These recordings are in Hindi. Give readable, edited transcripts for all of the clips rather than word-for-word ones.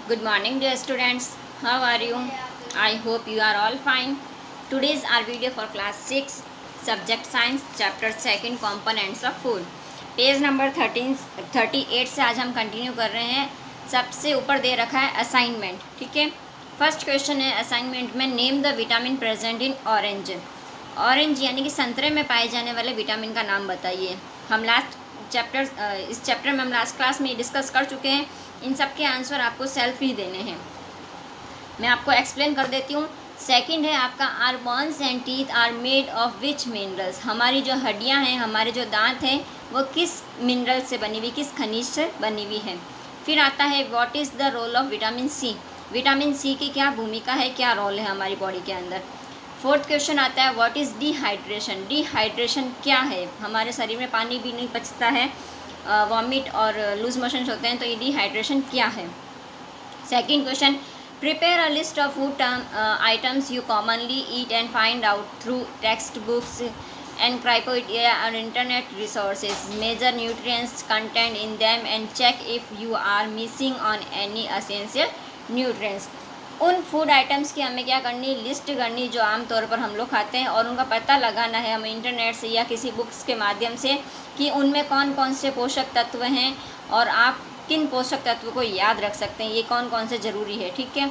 Good morning, dear students. How are you? I hope you are all fine. Today's our video for class 6, subject science, chapter 2, components of food. Page number 38 से आज हम कंटिन्यू कर रहे हैं. सबसे ऊपर दे रखा है असाइनमेंट. ठीक है, फर्स्ट क्वेश्चन है असाइनमेंट में, name the vitamin present in orange. Orange यानी कि संतरे में पाए जाने वाले विटामिन का नाम बताइए. हम इस चैप्टर में हम लास्ट क्लास में डिस्कस कर चुके हैं. इन सब के आंसर आपको सेल्फ ही देने हैं. मैं आपको एक्सप्लेन कर देती हूँ. सेकंड है आपका, are bones and teeth are made of which minerals. हमारी जो हड्डियाँ हैं, हमारे जो दांत हैं, वो किस मिनरल से बनी हुई, किस खनिज से बनी हुई है. फिर आता है what is the role of vitamin C. Vitamin C की क्या भूमिका है, क्या रोल है हमारी बॉडी के अंदर. फोर्थ क्वेश्चन आता है व्हाट इज़ डिहाइड्रेशन. डिहाइड्रेशन क्या है. हमारे शरीर में पानी भी नहीं पचता है, वॉमिट और लूज मोशंस होते हैं, तो ये डिहाइड्रेशन क्या है. Second question, prepare a list of food items you commonly eat and find out through textbooks encyclopedia और internet resources. Major nutrients content in them and check if you are missing on any essential nutrients. उन फूड आइटम्स की हमें क्या करनी, लिस्ट करनी जो आमतौर पर हम लोग खाते हैं, और उनका पता लगाना है हमें इंटरनेट से या किसी बुक्स के माध्यम से कि उनमें कौन कौन से पोषक तत्व हैं और आप किन पोषक तत्व को याद रख सकते हैं, ये कौन कौन से ज़रूरी है. ठीक है.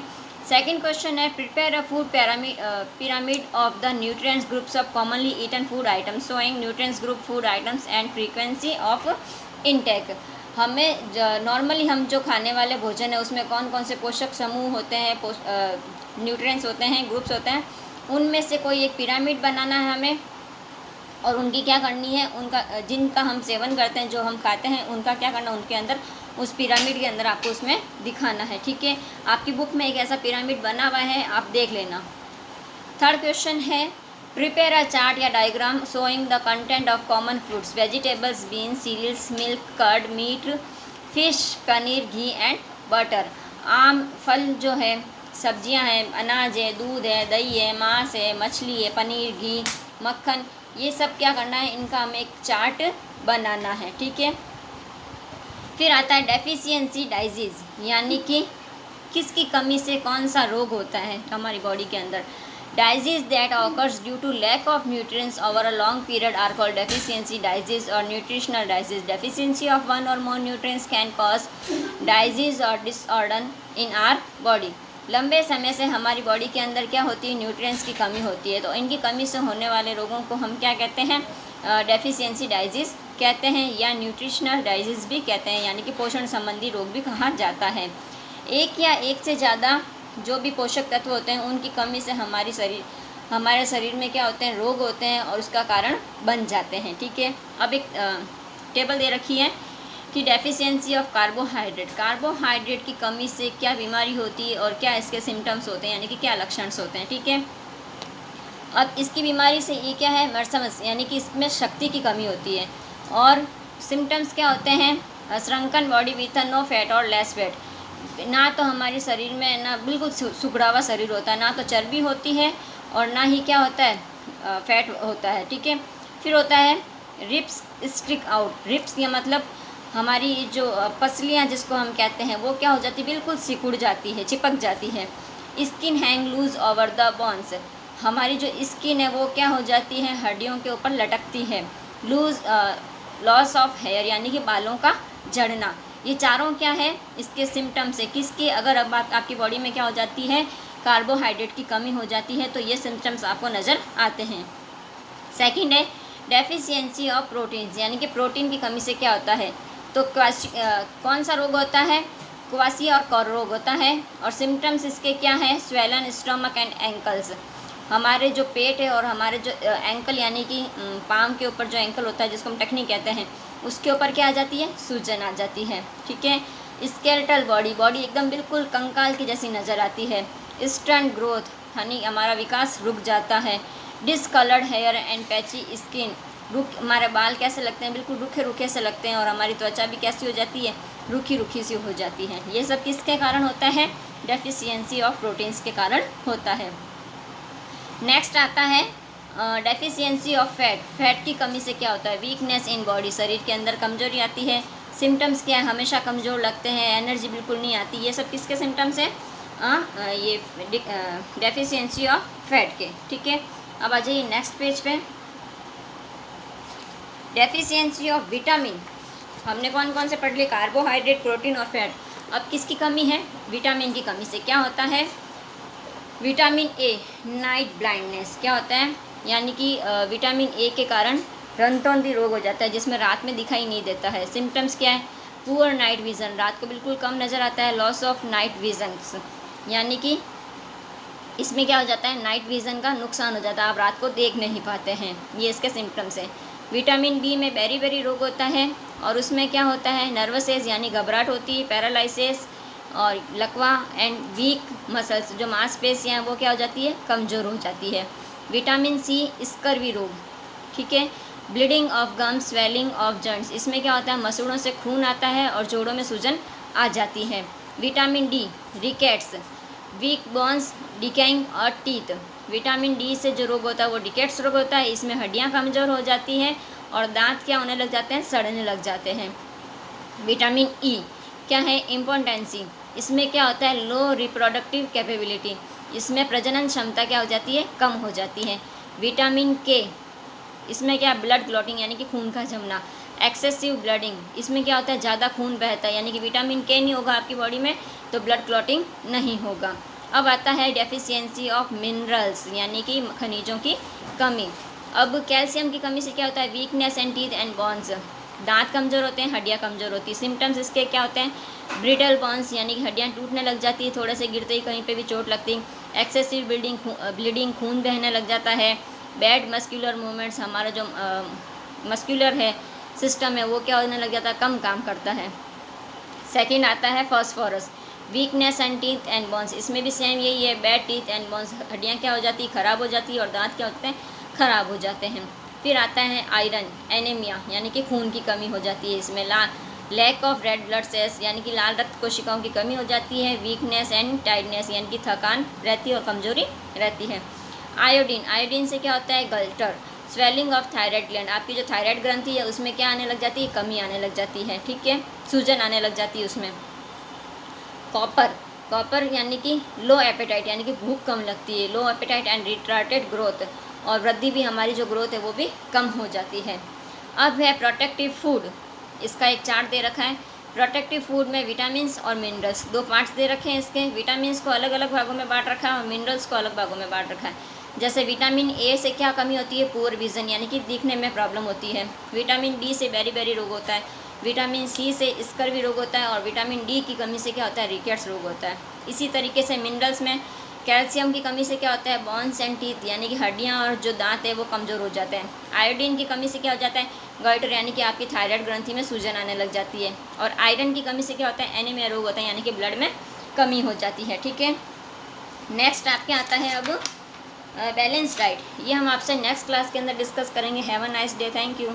सेकंड क्वेश्चन है, prepare a food pyramid of the nutrients groups of commonly eaten food items showing nutrients group food items and frequency of intake. हमें नॉर्मली हम जो खाने वाले भोजन है उसमें कौन कौन से पोषक समूह होते हैं, न्यूट्रिएंट्स होते हैं, ग्रुप्स होते हैं, उनमें से कोई एक पिरामिड बनाना है हमें, और उनकी क्या करनी है, उनका जिनका हम सेवन करते हैं, जो हम खाते हैं, उनका क्या करना, उनके अंदर उस पिरामिड के अंदर आपको उसमें दिखाना है. ठीक है, आपकी बुक में एक ऐसा पिरामिड बना हुआ है, आप देख लेना. थर्ड क्वेश्चन है, प्रिपेयर अ चार्ट या diagram showing the content of common fruits vegetables beans cereals milk curd meat fish paneer ghee and butter. आम फल जो है, सब्जियां हैं, अनाज है, दूध है, दही है, मांस है, मछली है, पनीर घी मक्खन, ये सब क्या करना है, इनका हमें एक चार्ट बनाना है. ठीक है. फिर आता है डेफिशिएंसी डाइजीज, यानी कि किसकी कमी से कौन सा रोग होता है हमारी बॉडी के अंदर. Disease that occurs due to lack of nutrients over a long period are called deficiency disease or nutritional disease. Deficiency of one or more nutrients can cause disease or disorder in our body. लंबे समय से हमारी बॉडी के अंदर क्या होती है, न्यूट्रिएंट्स की कमी होती है, तो इनकी कमी से होने वाले रोगों को हम क्या कहते हैं, डेफिशिएंसी डाइजीज कहते हैं, या न्यूट्रिशनल डाइजीज भी कहते हैं, यानी कि पोषण संबंधी रोग भी कहा जाता है. एक या एक से ज़्यादा जो भी पोषक तत्व होते हैं, उनकी कमी से हमारे शरीर में क्या होते हैं, रोग होते हैं, और उसका कारण बन जाते हैं. ठीक है. अब एक टेबल दे रखी है कि डेफिशिएंसी ऑफ कार्बोहाइड्रेट. कार्बोहाइड्रेट की कमी से क्या बीमारी होती है और क्या इसके सिम्टम्स होते हैं, यानी कि क्या लक्षण होते हैं. ठीक है. अब इसकी बीमारी से ये क्या है, मर्समस, यानी कि इसमें शक्ति की कमी होती है, और सिम्टम्स क्या होते हैं, श्रंकन बॉडी विथ नो फैट और लेस फैट. ना तो हमारे शरीर में ना बिल्कुल सुखड़ा हुआ शरीर होता है, ना तो चर्बी होती है, और ना ही क्या होता है, फैट होता है. ठीक है. फिर होता है रिप्स स्ट्रिक आउट. रिप्स या मतलब हमारी जो पसलियाँ जिसको हम कहते हैं, वो क्या हो जाती है, बिल्कुल सिकुड़ जाती है, चिपक जाती है. Skin hang loose over the bones. हमारी जो स्किन है वो क्या हो जाती है, हड्डियों के ऊपर लटकती है. लूज लॉस ऑफ हेयर, यानी कि बालों का झड़ना. ये चारों क्या है, इसके सिम्टम्स है. किसके, अगर अब आपकी बॉडी में क्या हो जाती है, कार्बोहाइड्रेट की कमी हो जाती है, तो ये सिम्टम्स आपको नज़र आते हैं. सेकंड है डेफिशिएंसी ऑफ प्रोटीन्स, यानी कि प्रोटीन की कमी से क्या होता है, तो कौन सा रोग होता है, क्वासी और कॉर रोग होता है. और सिम्टम्स इसके क्या है, स्वेलन स्टमक एंड एंकल्स. हमारे जो पेट है और हमारे जो एंकल, यानी कि पाँव के ऊपर जो एंकल होता है, जिसको हम टखनी कहते हैं, उसके ऊपर क्या आ जाती है, सूजन आ जाती है. ठीक है. स्केलेटल बॉडी एकदम बिल्कुल कंकाल की जैसी नज़र आती है. स्टंट ग्रोथ, यानी हमारा विकास रुक जाता है. Discoloured hair and patchy skin. हमारे बाल कैसे लगते हैं, बिल्कुल रूखे रूखे से लगते हैं, और हमारी त्वचा भी कैसी हो जाती है, रूखी रूखी सी हो जाती है. ये सब किसके कारण होता है, डेफिशिएंसी ऑफ प्रोटीन्स के कारण होता है. नेक्स्ट आता है डेफिशिएंसी ऑफ फैट. फैट की कमी से क्या होता है, वीकनेस इन बॉडी, शरीर के अंदर कमजोरी आती है. सिम्टम्स क्या है, हमेशा कमज़ोर लगते हैं, एनर्जी बिल्कुल नहीं आती, ये सब किसके सिम्टम्स हैं? ये डेफिशिएंसी ऑफ फैट के। ठीक है, अब आ जाइए नेक्स्ट पेज पे। डेफिशिएंसी ऑफ विटामिन, हमने कौन कौन से पढ़ लिए? कार्बोहाइड्रेट, प्रोटीन और फैट। अब किसकी कमी है? विटामिन की कमी से क्या होता है? विटामिन ए, नाइट ब्लाइंडनेस क्या होता है? यानी कि विटामिन ए के कारण रंतौंधी रोग हो जाता है, जिसमें रात में दिखाई नहीं देता है। सिम्टम्स क्या है? पुअर नाइट विज़न, रात को बिल्कुल कम नज़र आता है। लॉस ऑफ नाइट विजन्स, यानी कि इसमें क्या हो जाता है? नाइट विज़न का नुकसान हो जाता है, आप रात को देख नहीं पाते हैं। ये इसके सिम्टम्स हैं। विटामिन बी में बेरी रोग होता है, और उसमें क्या होता है? नर्वसेस यानी घबराहट होती है, पैरालिसिस और लकवा एंड वीक मसल्स, जो मांसपेशियाँ हैं वो क्या हो जाती है? कमज़ोर हो जाती है। विटामिन सी, स्कर्वी रोग। ठीक है, bleeding of gums, swelling of joints, इसमें क्या होता है? मसूड़ों से खून आता है और जोड़ों में सूजन आ जाती है। Vitamin D, rickets, weak bones, decaying और टीथ। विटामिन डी से जो रोग होता है वो डिकेट्स रोग होता है, इसमें हड्डियाँ कमज़ोर हो जाती हैं और दांत क्या होने लग जाते हैं? सड़ने लग जाते हैं। विटामिन ई क्या है? इम्पोर्टेंसी, इसमें क्या होता है? लो रिप्रोडक्टिव कैपेबिलिटी, इसमें प्रजनन क्षमता क्या हो जाती है? कम हो जाती है। विटामिन के, इसमें क्या? ब्लड क्लॉटिंग यानी कि खून का जमना। एक्सेसिव ब्लडिंग, इसमें क्या होता है? ज़्यादा खून बहता है, यानी कि विटामिन के नहीं होगा आपकी बॉडी में तो ब्लड क्लॉटिंग नहीं होगा। अब आता है डेफिशिएंसी ऑफ मिनरल्स, यानी कि खनिजों की कमी। अब कैल्शियम की कमी से क्या होता है? Weakness and teeth and bones, दांत कमज़ोर होते हैं, हड्डियाँ कमज़ोर होती हैं। सिम्टम्स इसके क्या होते हैं? ब्रिटल बॉन्स, यानी कि हड्डियाँ टूटने लग जाती है, थोड़े से गिरते ही कहीं पे भी चोट लगती। एक्सेसिव ब्लीडिंग, खून बहने लग जाता है। बैड मस्कुलर मूवमेंट्स, हमारा जो मस्कुलर है सिस्टम है वो क्या होने लग जाता है? कम काम करता है। सेकंड आता है phosphorus, weakness and teeth and bones, इसमें भी सेम यही है। बैड टीथ एंड बोन्स, हड्डियाँ क्या हो जाती है? ख़राब हो जाती है और दांत क्या होते हैं? ख़राब हो जाते हैं। फिर आता है आयरन, एनीमिया, यानी कि खून की कमी हो जाती है। इसमें lack of red blood cells, यानी कि लाल रक्त कोशिकाओं की कमी हो जाती है। वीकनेस एंड टायर्डनेस, यानी कि थकान रहती है और कमज़ोरी रहती है। आयोडीन, आयोडीन से क्या होता है? गल्टर, स्वेलिंग ऑफ थायराइड ग्लैंड, आपकी जो थायराइड ग्रंथि है उसमें क्या आने लग जाती है? कमी आने लग जाती है। ठीक है, सूजन आने लग जाती है उसमें। कॉपर, कॉपर यानी कि लो एपेटाइट, यानी कि भूख कम लगती है। लो एपेटाइट एंड रिटार्टेड ग्रोथ, और वृद्धि भी, हमारी जो ग्रोथ है वो भी कम हो जाती है। अब है प्रोटेक्टिव फूड, इसका एक चार्ट दे रखा है। प्रोटेक्टिव फूड में विटामिन्स और मिनरल्स, दो पार्ट्स दे रखे हैं इसके। विटामिन्स को अलग अलग भागों में बांट रखा है और मिनरल्स को अलग भागों में बांट रखा है। जैसे विटामिन ए से क्या कमी होती है? पुअर विज़न, यानी कि दिखने में प्रॉब्लम होती है। विटामिन डी से बेरी रोग होता है। विटामिन सी से स्कर्वी रोग होता है, और विटामिन डी की कमी से क्या होता है? रिकेट्स रोग होता है। इसी तरीके से मिनरल्स में कैल्शियम की कमी से क्या होता है? बोन्स एंड टीथ, यानी कि हड्डियाँ और जो दांत है वो कमज़ोर हो जाते हैं। आयोडीन की कमी से क्या हो जाता है? गॉइटर, यानी कि आपकी थायराइड ग्रंथि में सूजन आने लग जाती है। और आयरन की कमी से क्या होता है? एनीमिया रोग होता है, यानी कि ब्लड में कमी हो जाती है। ठीक है, नेक्स्ट आपके आता है अब बैलेंस डाइट, ये हम आपसे नेक्स्ट क्लास के अंदर डिस्कस करेंगे। Have a nice day, thank you.